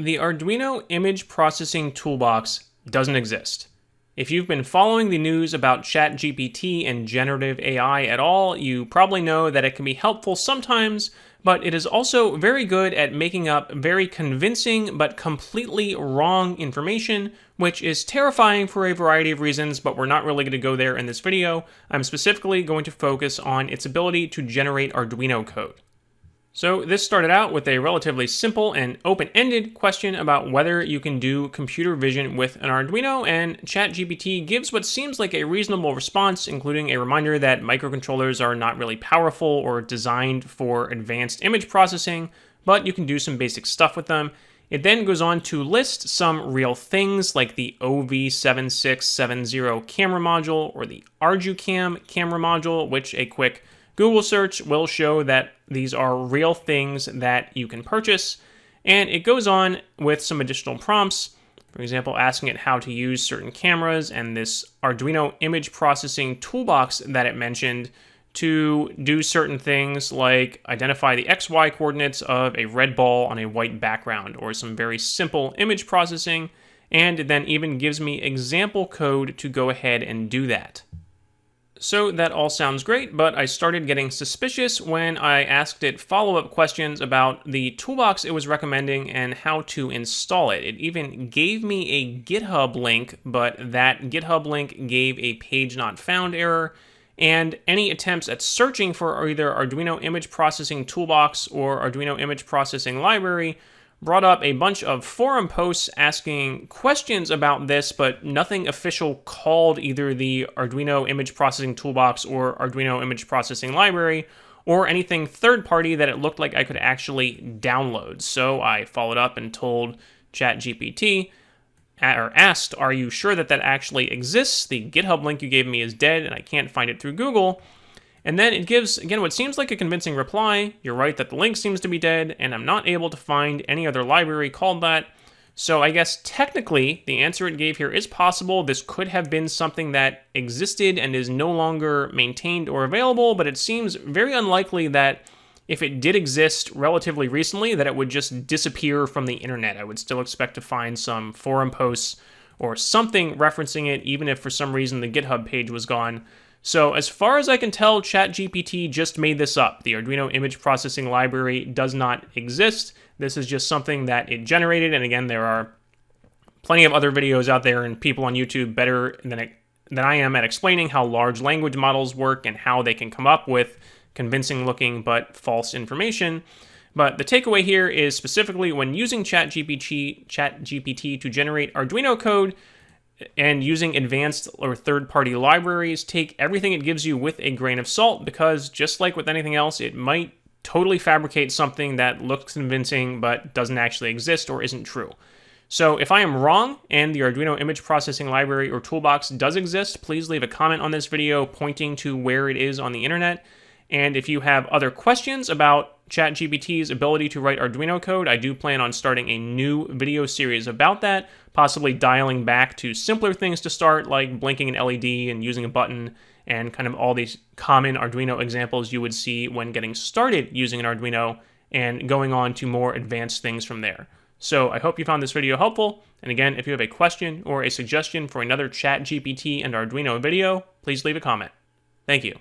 The Arduino image processing toolbox doesn't exist. If you've been following the news about ChatGPT and generative AI at all, you probably know that it can be helpful sometimes, but it is also very good at making up very convincing but completely wrong information, which is terrifying for a variety of reasons, but we're not really going to go there in this video. I'm specifically going to focus on its ability to generate Arduino code. So this started out with a relatively simple and open-ended question about whether you can do computer vision with an Arduino, and ChatGPT gives what seems like a reasonable response, including a reminder that microcontrollers are not really powerful or designed for advanced image processing, but you can do some basic stuff with them. It then goes on to list some real things like the OV7670 camera module or the ArduCam camera module, which a quick Google search will show that these are real things that you can purchase. And it goes on with some additional prompts, for example, asking it how to use certain cameras and this Arduino image processing toolbox that it mentioned to do certain things like identify the XY coordinates of a red ball on a white background, or some very simple image processing. And it then even gives me example code to go ahead and do that. So that all sounds great, but I started getting suspicious when I asked it follow-up questions about the toolbox it was recommending and how to install it. It even gave me a GitHub link, but that GitHub link gave a page not found error, and any attempts at searching for either Arduino image processing toolbox or Arduino image processing library brought up a bunch of forum posts asking questions about this, but nothing official called either the Arduino image processing toolbox or Arduino image processing library, or anything third-party that it looked like I could actually download. So I followed up and told ChatGPT, or asked, are you sure that that actually exists? The GitHub link you gave me is dead and I can't find it through Google. And then it gives, again, what seems like a convincing reply. You're right that the link seems to be dead, and I'm not able to find any other library called that. So I guess technically, the answer it gave here is possible. This could have been something that existed and is no longer maintained or available, but it seems very unlikely that if it did exist relatively recently, that it would just disappear from the internet. I would still expect to find some forum posts or something referencing it, even if for some reason the GitHub page was gone. So as far as I can tell, ChatGPT just made this up. The Arduino image processing library does not exist. This is just something that it generated. And again, there are plenty of other videos out there and people on YouTube better than I am at explaining how large language models work and how they can come up with convincing looking but false information. But the takeaway here is specifically when using ChatGPT to generate Arduino code, and using advanced or third-party libraries, take everything it gives you with a grain of salt, because just like with anything else, it might totally fabricate something that looks convincing but doesn't actually exist or isn't true. So if I am wrong and the Arduino image processing library or toolbox does exist, please leave a comment on this video pointing to where it is on the internet. And if you have other questions about ChatGPT's ability to write Arduino code, I do plan on starting a new video series about that, possibly dialing back to simpler things to start, like blinking an LED and using a button, and kind of all these common Arduino examples you would see when getting started using an Arduino, and going on to more advanced things from there. So I hope you found this video helpful, and again, if you have a question or a suggestion for another ChatGPT and Arduino video, please leave a comment. Thank you.